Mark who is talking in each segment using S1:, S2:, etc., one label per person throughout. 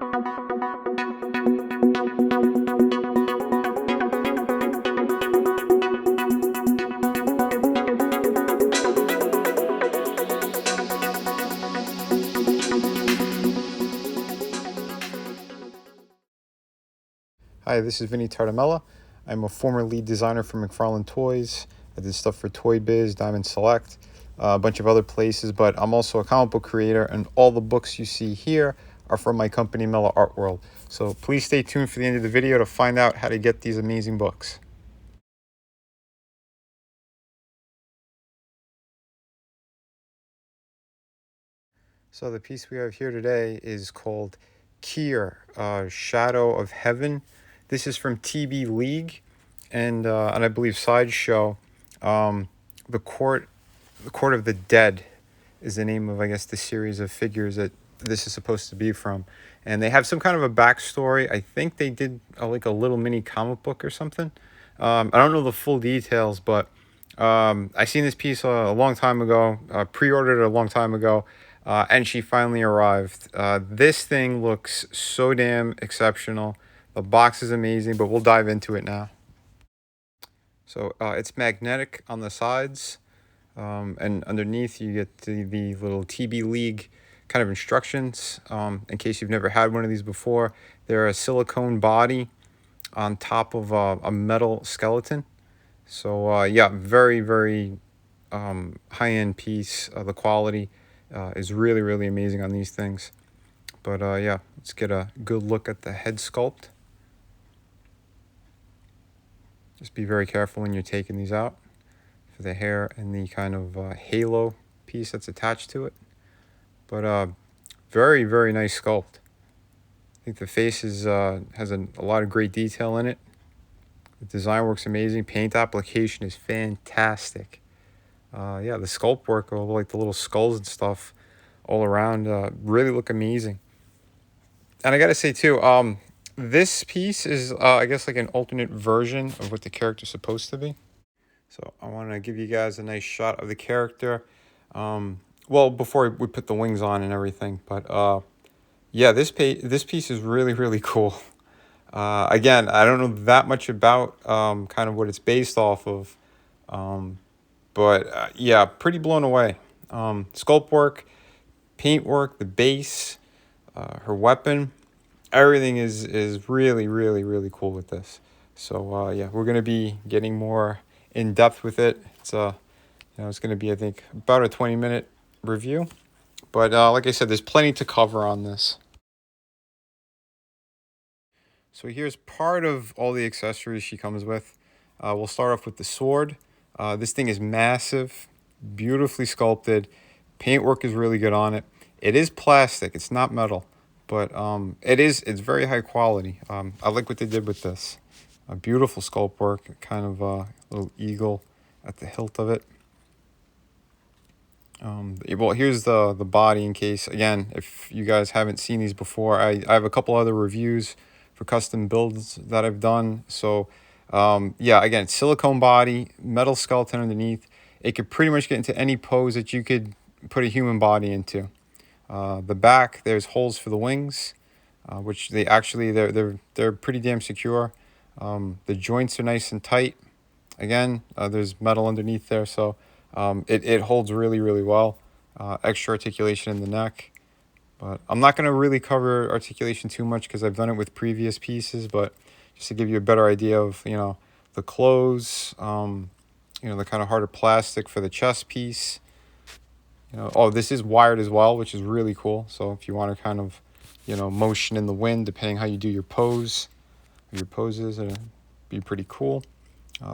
S1: Hi, this is Vinny Tardamella. I'm a former lead designer for McFarlane Toys. I did stuff for Toy Biz, Diamond Select, a bunch of other places, but I'm also a comic book creator, and all the books you see here are from my company, Mellow Art World. So please stay tuned for the end of the video to find out how to get these amazing books. So the piece we have here today is called Kier, Shadow of Heaven. This is from TBLeague and I believe Sideshow. The Court of the Dead is the name of, I guess, the series of figures that this is supposed to be from. And they have some kind of a backstory. I think they did like a little mini comic book or something. I don't know the full details, but I seen this piece a long time ago, pre-ordered it a long time ago, and she finally arrived. This thing looks so damn exceptional. The box is amazing, but we'll dive into it now. So it's magnetic on the sides, and underneath you get the little TBLeague kind of instructions. In case you've never had one of these before, they're a silicone body on top of a metal skeleton. So yeah, very, very high-end piece. The quality is really, really amazing on these things. But yeah, let's get a good look at the head sculpt. Just be very careful when you're taking these out for the hair and the kind of halo piece that's attached to it. But very, very nice sculpt. I think the face is, has a lot of great detail in it. The design works amazing. Paint application is fantastic. Yeah, the sculpt work, like the little skulls and stuff all around, really look amazing. And I gotta say too, this piece is, I guess, like an alternate version of what the character's supposed to be. So I want to give you guys a nice shot of the character. Well, before we put the wings on and everything. But yeah, this piece is really, really cool. Again, I don't know that much about kind of what it's based off of. But yeah, pretty blown away. Sculpt work, paint work, the base, her weapon. Everything is really, really, really cool with this. So yeah, we're gonna be getting more in depth with it. It's it's gonna be, I think, about a 20-minute review. But like I said, there's plenty to cover on this. So here's part of all the accessories she comes with. We'll start off with the sword. This thing is massive, beautifully sculpted. Paintwork is really good on it. It is plastic, it's not metal. But it's very high quality. I like what they did with this. A beautiful sculpt work, kind of a little eagle at the hilt of it. Well, here's the body in case, again, if you guys haven't seen these before. I have a couple other reviews for custom builds that I've done. So yeah, again, silicone body, metal skeleton underneath. It could pretty much get into any pose that you could put a human body into. The back, there's holes for the wings, which they're pretty damn secure. The joints are nice and tight. Again, there's metal underneath there, so it holds really, really well. Extra articulation in the neck, but I'm not going to really cover articulation too much because I've done it with previous pieces. But just to give you a better idea of the clothes, the kind of harder plastic for the chest piece. Oh, this is wired as well, which is really cool. So if you want to kind of, motion in the wind, depending how you do your poses, it'll be pretty cool.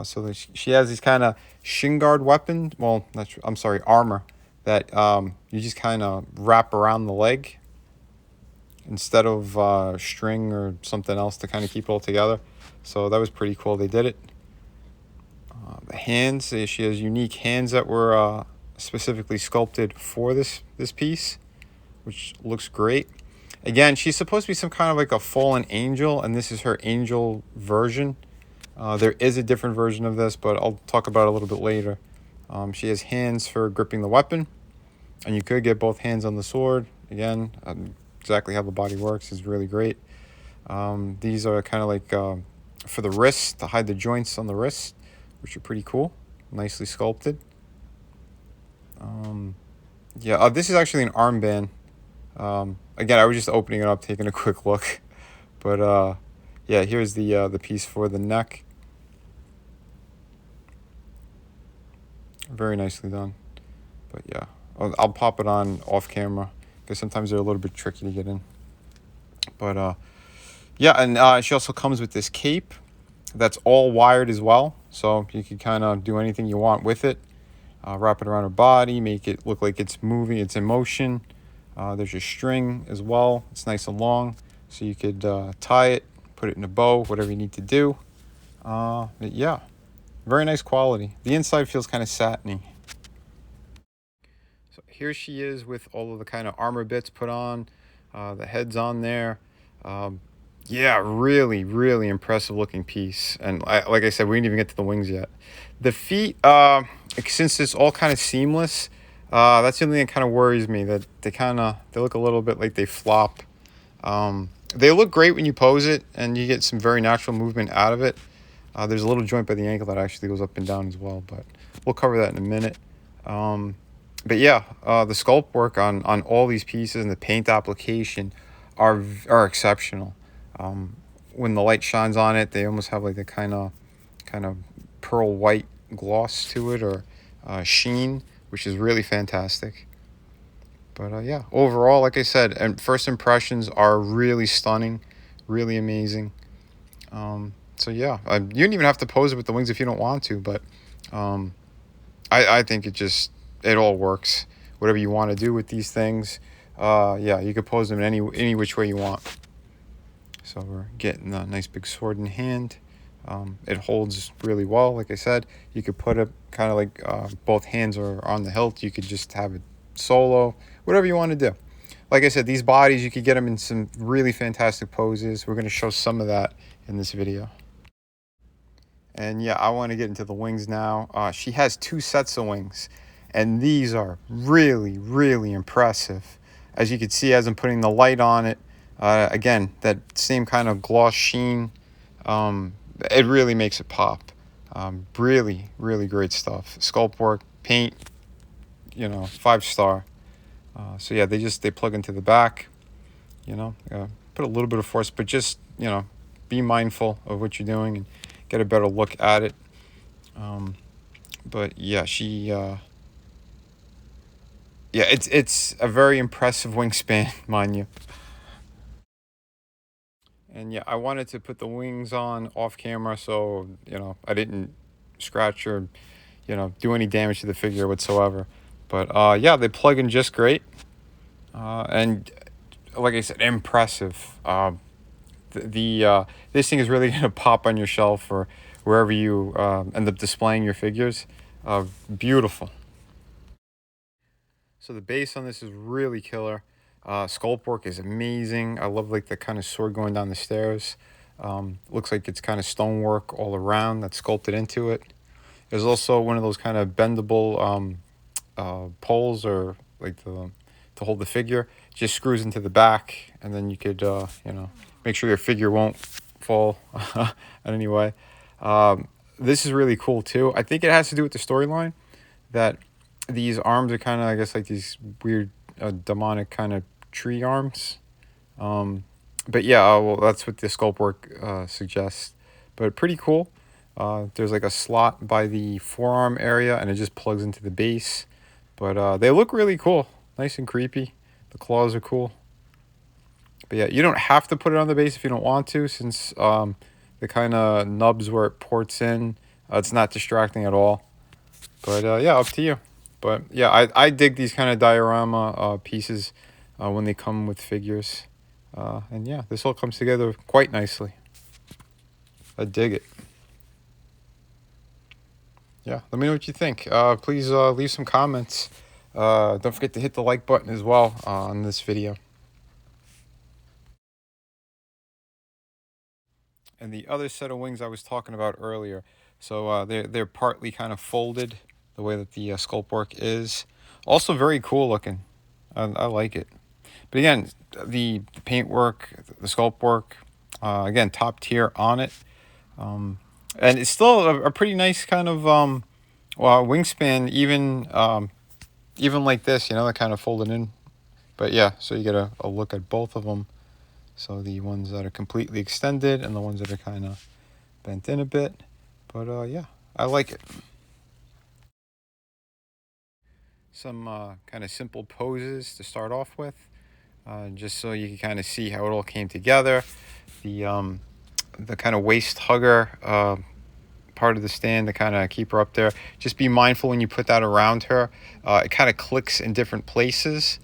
S1: So she has these kind of shin guard weapon. Well, I'm sorry, armor that you just kind of wrap around the leg instead of string or something else to kind of keep it all together. So that was pretty cool. They did it. The hands, she has unique hands that were specifically sculpted for this piece, which looks great. Again, she's supposed to be some kind of like a fallen angel, and this is her angel version. There is a different version of this, but I'll talk about it a little bit later. She has hands for gripping the weapon, and you could get both hands on the sword. Again, exactly how the body works is really great. These are kind of like for the wrist, to hide the joints on the wrist, which are pretty cool, nicely sculpted. Yeah, this is actually an armband. Again, I was just opening it up, taking a quick look, but yeah, here's the piece for the neck. Very nicely done. But yeah, I'll pop it on off camera because sometimes they're a little bit tricky to get in. But yeah, and she also comes with this cape that's all wired as well, so you can kind of do anything you want with it. Wrap it around her body, make it look like it's moving, it's in motion. There's your string as well. It's nice and long, so you could tie it, put it in a bow, whatever you need to do. But yeah, very nice quality. The inside feels kind of satiny. So here she is with all of the kind of armor bits put on. The head's on there. Yeah, really, really impressive looking piece. And like I said, we didn't even get to the wings yet. The feet, since it's all kind of seamless, that's the only thing that kind of worries me, that they look a little bit like they flop. They look great when you pose it and you get some very natural movement out of it. There's a little joint by the ankle that actually goes up and down as well, but we'll cover that in a minute. But yeah, the sculpt work on all these pieces and the paint application are exceptional. When the light shines on it, they almost have like a kind of pearl white gloss to it, or sheen, which is really fantastic. But yeah, overall, like I said, and first impressions are really stunning, really amazing. So yeah, you don't even have to pose it with the wings if you don't want to, but I think it all works. Whatever you want to do with these things, yeah, you could pose them in any which way you want. So we're getting a nice big sword in hand. It holds really well. Like I said, you could put it kind of like both hands are on the hilt. You could just have it solo, whatever you want to do. Like I said, these bodies, you could get them in some really fantastic poses. We're going to show some of that in this video. And yeah, I want to get into the wings now. She has 2 sets of wings, and these are really, really impressive. As you can see, as I'm putting the light on it, again, that same kind of gloss sheen, it really makes it pop. Really, really great stuff. Sculpt work, paint, 5-star. So yeah, they plug into the back, put a little bit of force, but just, be mindful of what you're doing and get a better look at it. But yeah, it's a very impressive wingspan, mind you. And yeah, I wanted to put the wings on off camera, so I didn't scratch or do any damage to the figure whatsoever. But yeah, they plug in just great, and like I said, impressive. This thing is really gonna pop on your shelf or wherever you end up displaying your figures. Beautiful. So the base on this is really killer. Sculpt work is amazing. I love like the kind of sword going down the stairs. Looks like it's kind of stonework all around that's sculpted into it. There's also one of those kind of bendable poles, or like to hold the figure. Just screws into the back, and then you could make sure your figure won't fall in any way. This is really cool too. I think it has to do with the storyline, that these arms are kind of, I guess, like these weird demonic kind of tree arms. But yeah, well, that's what the sculpt work suggests. But pretty cool. There's like a slot by the forearm area, and it just plugs into the base. But they look really cool. Nice and creepy. The claws are cool. But yeah, you don't have to put it on the base if you don't want to, since the kind of nubs where it ports in, it's not distracting at all. But yeah, up to you. But yeah, I dig these kind of diorama pieces when they come with figures. And yeah, this all comes together quite nicely. I dig it. Yeah, let me know what you think. Please leave some comments. Don't forget to hit the like button as well on this video. And the other set of wings I was talking about earlier, so they're partly kind of folded, the way that the sculpt work is. Also very cool looking. I like it. But again, the paint work, the sculpt work, again, top tier on it. And it's still a pretty nice kind of wingspan, even like this, that kind of folded in. But yeah, so you get a look at both of them. So the ones that are completely extended and the ones that are kind of bent in a bit. But yeah, I like it. Some kind of simple poses to start off with, just so you can kind of see how it all came together. The kind of waist hugger part of the stand to kind of keep her up there. Just be mindful when you put that around her. It kind of clicks in different places,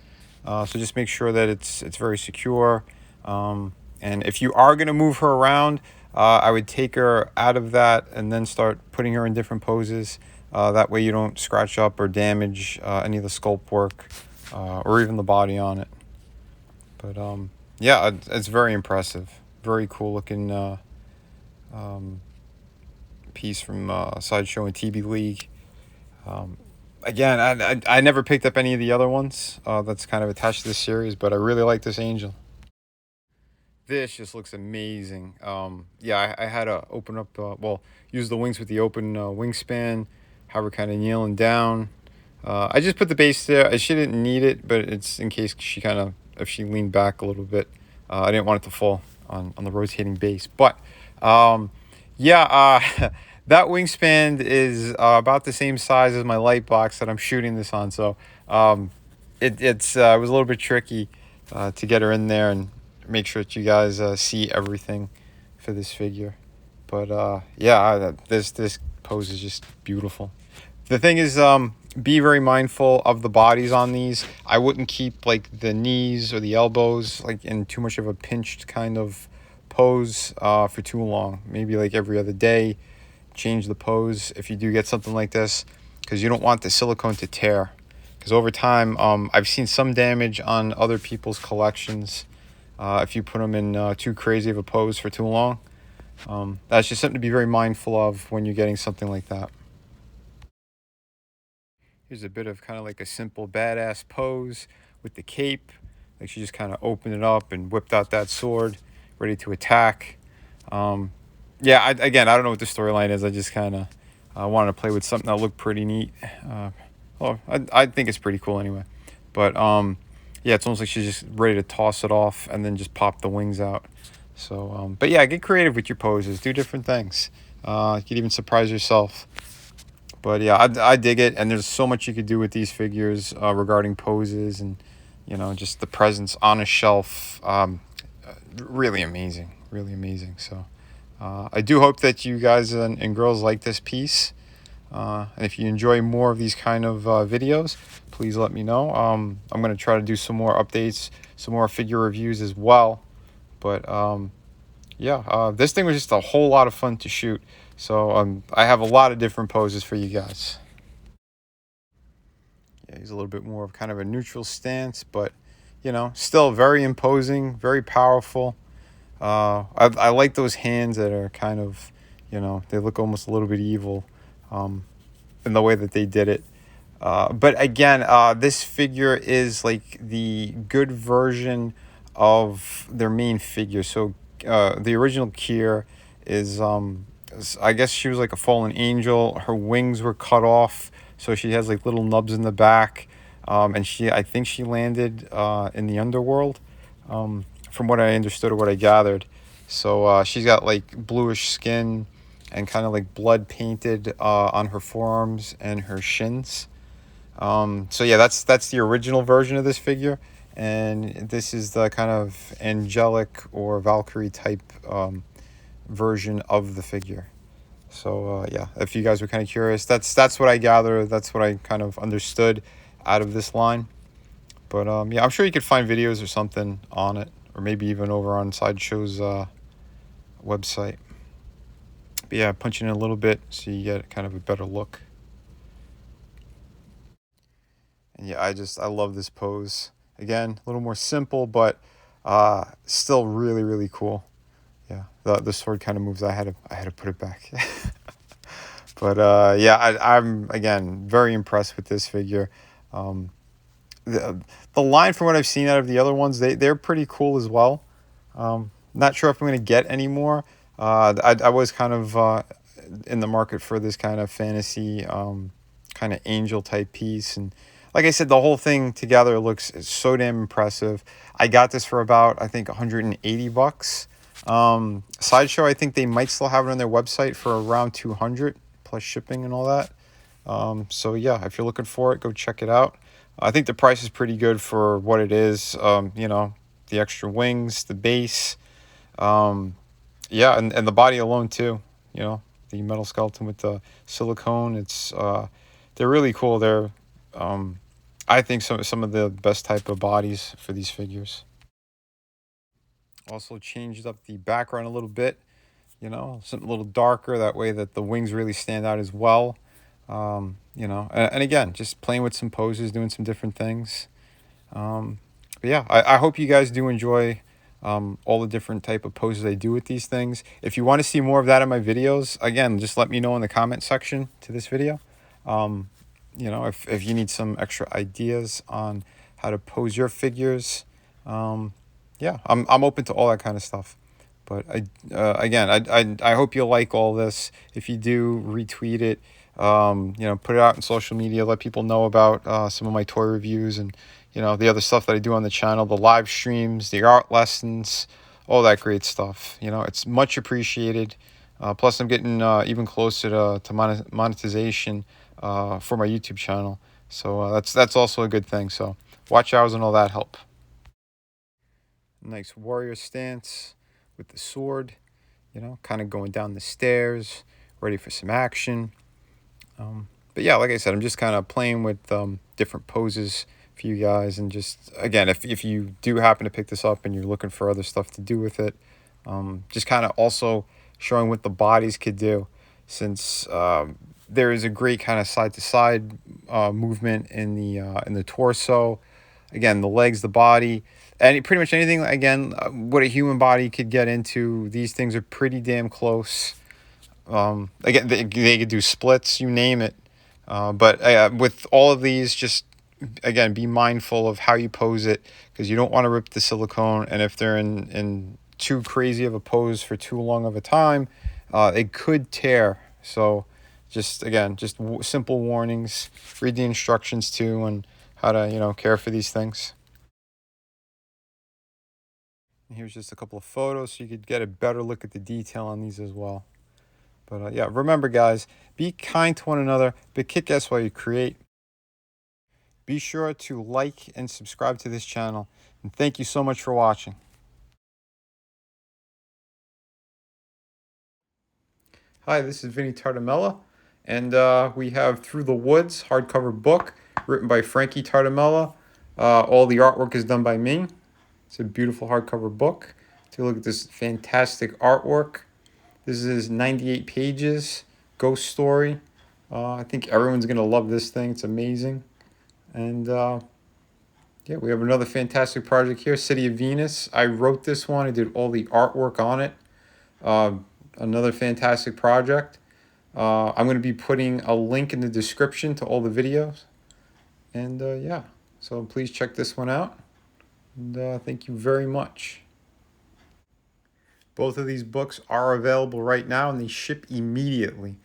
S1: so just make sure that it's very secure. And if you are going to move her around, I would take her out of that and then start putting her in different poses. That way you don't scratch up or damage any of the sculpt work or even the body on it. But yeah, it's very impressive. Very cool looking piece from Sideshow and TBLeague. Again, I never picked up any of the other ones that's kind of attached to this series, but I really like this angel. This just looks amazing. Yeah, I had to open up, use the wings with the open wingspan, have her kind of kneeling down. I just put the base there. She didn't need it, but it's in case if she leaned back a little bit. I didn't want it to fall on the rotating base. But yeah, that wingspan is about the same size as my light box that I'm shooting this on. So it was a little bit tricky to get her in there and make sure that you guys see everything for this figure. But yeah, this pose is just beautiful. The thing is, be very mindful of the bodies on these. I wouldn't keep like the knees or the elbows like in too much of a pinched kind of pose for too long. Maybe like every other day, change the pose if you do get something like this, because you don't want the silicone to tear. Because over time, I've seen some damage on other people's collections if you put them in too crazy of a pose for too long. That's just something to be very mindful of when you're getting something like that. Here's a bit of kind of like a simple badass pose with the cape. Like she just kind of opened it up and whipped out that sword, ready to attack. Yeah, again, I don't know what the storyline is. I just kind of wanted to play with something that looked pretty neat. I think it's pretty cool anyway. But yeah, it's almost like she's just ready to toss it off and then just pop the wings out. So, but yeah, get creative with your poses. Do different things. You could even surprise yourself. But yeah, I dig it, and there's so much you could do with these figures regarding poses and just the presence on a shelf. Really amazing, really amazing. So I do hope that you guys and girls like this piece. And if you enjoy more of these kind of videos, please let me know. I'm going to try to do some more updates, some more figure reviews as well. But yeah, this thing was just a whole lot of fun to shoot. So I have a lot of different poses for you guys. Yeah, he's a little bit more of kind of a neutral stance, but still very imposing, very powerful. I like those hands that are kind of, they look almost a little bit evil in the way that they did it. But again, this figure is like the good version of their main figure. So the original Kier is, I guess she was like a fallen angel. Her wings were cut off, so she has like little nubs in the back. And I think she landed in the underworld, from what I understood or what I gathered. So she's got like bluish skin and kind of like blood painted on her forearms and her shins. So yeah, that's the original version of this figure, and this is the kind of angelic or Valkyrie type version of the figure. So yeah, if you guys were kind of curious, that's what I gathered. That's what I kind of understood out of this line. But yeah, I'm sure you could find videos or something on it, or maybe even over on Sideshow's website. But yeah, punching in a little bit so you get kind of a better look. And yeah, I love this pose. Again, a little more simple, but still really, really cool. Yeah, the sword kind of moves. I had to put it back. But yeah, I'm again very impressed with this figure. the line from what I've seen out of the other ones, they're pretty cool as well. Not sure if I'm gonna get any more. I was kind of in the market for this kind of fantasy, kind of angel type piece, and like I said, the whole thing together looks so damn impressive. I got this for about, I think, 180 bucks. Sideshow, I think they might still have it on their website for around 200 plus shipping and all that. So yeah, if you're looking for it, go check it out. I think the price is pretty good for what it is. You know, the extra wings, the base, yeah, and the body alone too. You know, the metal skeleton with the silicone. It's they're really cool. They're I think some of the best type of bodies for these figures. Also changed up the background a little bit. You know, something a little darker. That way that the wings really stand out as well. You know, and again, just playing with some poses, doing some different things. But yeah, I hope you guys do enjoy all the different type of poses I do with these things. If you want to see more of that in my videos, again, just let me know in the comment section to this video. You know, if you need some extra ideas on how to pose your figures, yeah, I'm open to all that kind of stuff. But again, I hope you like all this. If you do, retweet it. You know, put it out in social media. Let people know about some of my toy reviews and, you know, the other stuff that I do on the channel, the live streams, the art lessons, all that great stuff. You know, it's much appreciated. Plus, I'm getting even closer to monetization for my YouTube channel. So that's also a good thing. So watch hours and all that help. Nice warrior stance with the sword, you know, kind of going down the stairs, ready for some action. But yeah, like I said, I'm just kind of playing with different poses for you guys. And just, again, if you do happen to pick this up and you're looking for other stuff to do with it, just kind of also showing what the bodies could do, since there is a great kind of side-to-side movement in the torso. Again, the legs, the body, and pretty much anything, again, what a human body could get into. These things are pretty damn close. Again, they could do splits, you name it. But with all of these, just, again, be mindful of how you pose it, because you don't want to rip the silicone. And if they're in too crazy of a pose for too long of a time, it could tear. So just, again, just simple warnings. Read the instructions too, and how to, you know, care for these things. And here's just a couple of photos so you could get a better look at the detail on these as well. But yeah, remember, guys, be kind to one another, but kick ass while you create. Be sure to like and subscribe to this channel. And thank you so much for watching. Hi, this is Vinny Tartamella, and we have Through the Woods hardcover book written by Frankie Tartamella. All the artwork is done by me. It's a beautiful hardcover book. Take a look at this fantastic artwork. This is 98 pages, ghost story. I think everyone's going to love this thing. It's amazing. And yeah, we have another fantastic project here, City of Venus. I wrote this one. I did all the artwork on it. Another fantastic project. I'm going to be putting a link in the description to all the videos. And yeah, so please check this one out. And thank you very much. Both of these books are available right now, and they ship immediately.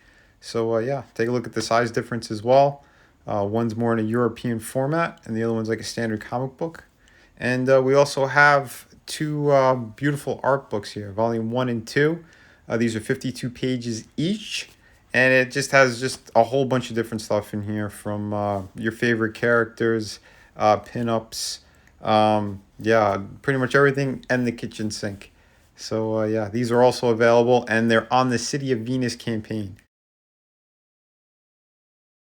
S1: So yeah, take a look at the size difference as well. One's more in a European format, and the other one's like a standard comic book. And we also have two beautiful art books here, volume 1 and 2. These are 52 pages each, and it just has just a whole bunch of different stuff in here, from your favorite characters, pinups, yeah, pretty much everything, and the kitchen sink. So yeah, these are also available, and they're on the City of Venus campaign.